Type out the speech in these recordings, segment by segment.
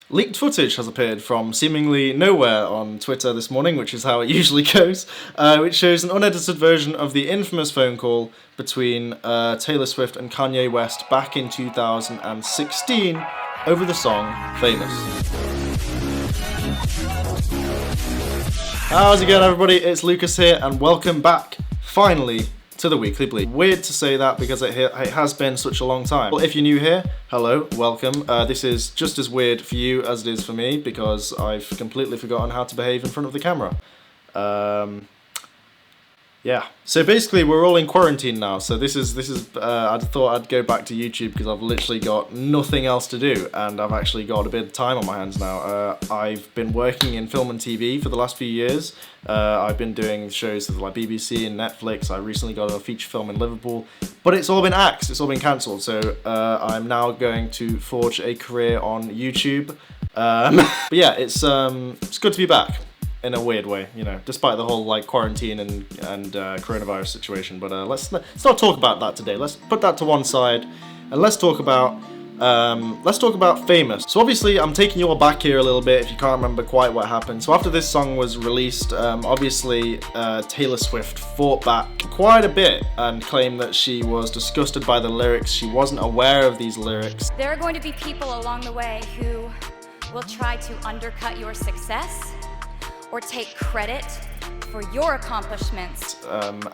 Leaked footage has appeared from seemingly nowhere on Twitter this morning, which is how it usually goes, which shows an unedited version of the infamous phone call between Taylor Swift and Kanye West back in 2016 over the song Famous. How's it going, everybody? It's Lucas here, and welcome back, finally, to the Weekly Bleep. Weird to say that because it has been such a long time. Well, if you're new here, hello, welcome. This is just as weird for you as it is for me because I've completely forgotten how to behave in front of the camera. Yeah. So basically, we're all in quarantine now. So this is. I thought I'd go back to YouTube because I've literally got nothing else to do, and I've actually got a bit of time on my hands now. I've been working in film and TV for the last few years. I've been doing shows with like BBC and Netflix. I recently got a feature film in Liverpool, but it's all been axed. It's all been cancelled. So I'm now going to forge a career on YouTube. But yeah, it's good to be back. In a weird way, you know, despite the whole like quarantine and coronavirus situation. But let's not talk about that today. Let's put that to one side, and let's talk about Famous. So obviously, I'm taking you all back here a little bit if you can't remember quite what happened. So after this song was released, obviously Taylor Swift fought back quite a bit and claimed that she was disgusted by the lyrics. She wasn't aware of these lyrics. There are going to be people along the way who will try to undercut your success or take credit for your accomplishments.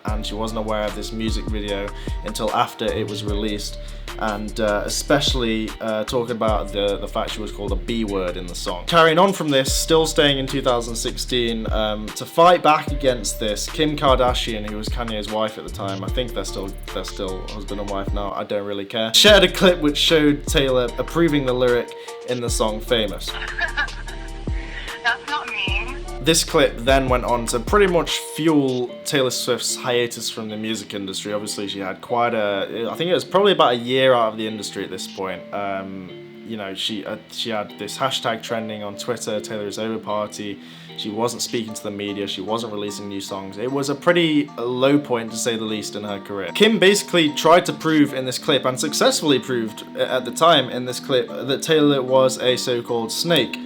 And she wasn't aware of this music video until after it was released, and especially talking about the fact she was called a B word in the song. Carrying on from this, still staying in 2016, to fight back against this, Kim Kardashian, who was Kanye's wife at the time, I think they're still husband and wife now, I don't really care, shared a clip which showed Taylor approving the lyric in the song Famous. That's not me. This clip then went on to pretty much fuel Taylor Swift's hiatus from the music industry. Obviously, she had I think it was probably about a year out of the industry at this point. You know, she had this hashtag trending on Twitter, taylorwasright. She wasn't speaking to the media. She wasn't releasing new songs. It was a pretty low point, to say the least, in her career. Kim basically tried to prove in this clip, and successfully proved at the time in this clip, that Taylor was a so-called snake.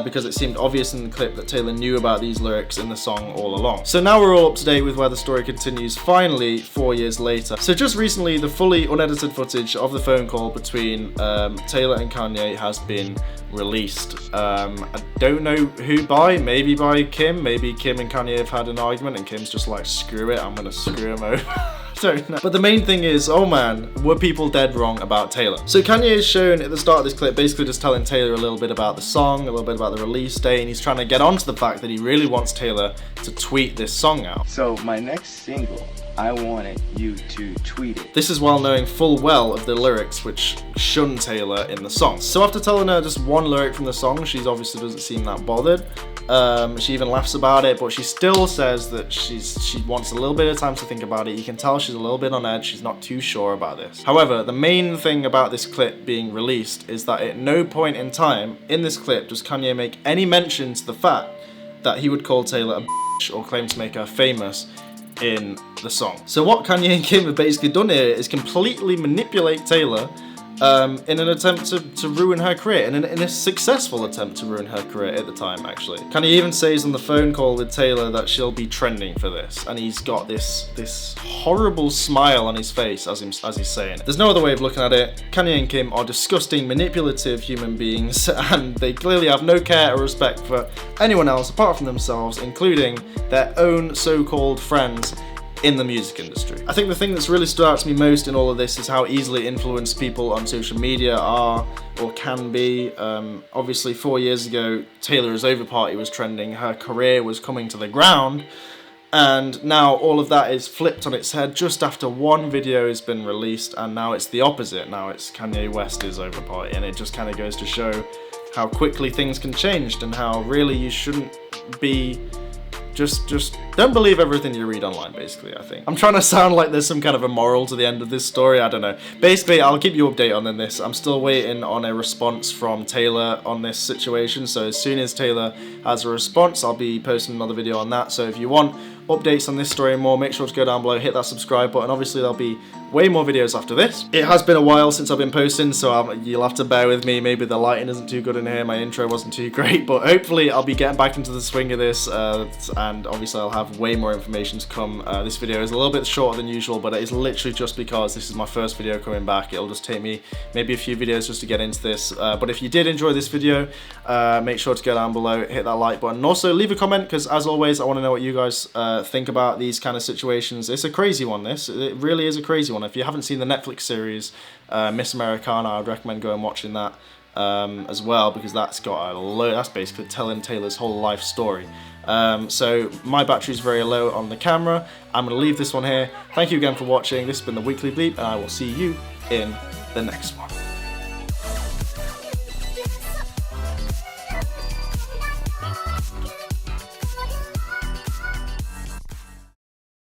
Because it seemed obvious in the clip that Taylor knew about these lyrics in the song all along. So now we're all up to date with where the story continues, finally, 4 years later. So just recently, the fully unedited footage of the phone call between Taylor and Kanye has been released. I don't know who by, maybe by Kim. Maybe Kim and Kanye have had an argument and Kim's just like, screw it, I'm gonna screw him over. Don't know. But the main thing is, oh man, were people dead wrong about Taylor? So Kanye is shown at the start of this clip basically just telling Taylor a little bit about the song, a little bit about the release date, and he's trying to get onto the fact that he really wants Taylor to tweet this song out. So my next single, I wanted you to tweet it. This is while knowing full well of the lyrics which shun Taylor in the song. So after telling her just one lyric from the song, she obviously doesn't seem that bothered. She even laughs about it, but she still says that she wants a little bit of time to think about it. You can tell she's a little bit on edge. She's not too sure about this. However, the main thing about this clip being released is that at no point in time in this clip does Kanye make any mention to the fact that he would call Taylor a bitch or claim to make her famous in the song. So what Kanye and Kim have basically done here is completely manipulate Taylor in an attempt to ruin her career, in a successful attempt to ruin her career at the time, actually. Kanye even says on the phone call with Taylor that she'll be trending for this, and he's got this horrible smile on his face as he's saying it. There's no other way of looking at it. Kanye and Kim are disgusting, manipulative human beings, and they clearly have no care or respect for anyone else apart from themselves, including their own so-called friends in the music industry. I think the thing that's really stood out to me most in all of this is how easily influenced people on social media are or can be. Obviously 4 years ago, Taylor's Over Party was trending, her career was coming to the ground, and now all of that is flipped on its head just after one video has been released, and now it's the opposite. Now it's Kanye West's Over Party, and it just kind of goes to show how quickly things can change and how really you shouldn't be just don't believe everything you read online, basically, I think. I'm trying to sound like there's some kind of a moral to the end of this story, I don't know. Basically, I'll keep you updated on this. I'm still waiting on a response from Taylor on this situation, so as soon as Taylor has a response, I'll be posting another video on that. So if you want updates on this story and more, make sure to go down below, hit that subscribe button. Obviously, there'll be way more videos after this. It has been a while since I've been posting, so you'll have to bear with me. Maybe the lighting isn't too good in here, my intro wasn't too great, but hopefully I'll be getting back into the swing of this, and obviously I'll have way more information to come. This video is a little bit shorter than usual, but it is literally just because this is my first video coming back. It'll just take me maybe a few videos just to get into this, but if you did enjoy this video, make sure to go down below, hit that like button, and also leave a comment, because as always I want to know what you guys think about these kind of situations. It's a crazy one, it really is a crazy one. If you haven't seen the Netflix series Miss Americana, I would recommend going and watching that as well, because that's got a load, that's basically telling Taylor's whole life story. So my battery's very low on the camera. I'm going to leave this one here. Thank you again for watching. This has been the Weekly Bleep, and I will see you in the next one.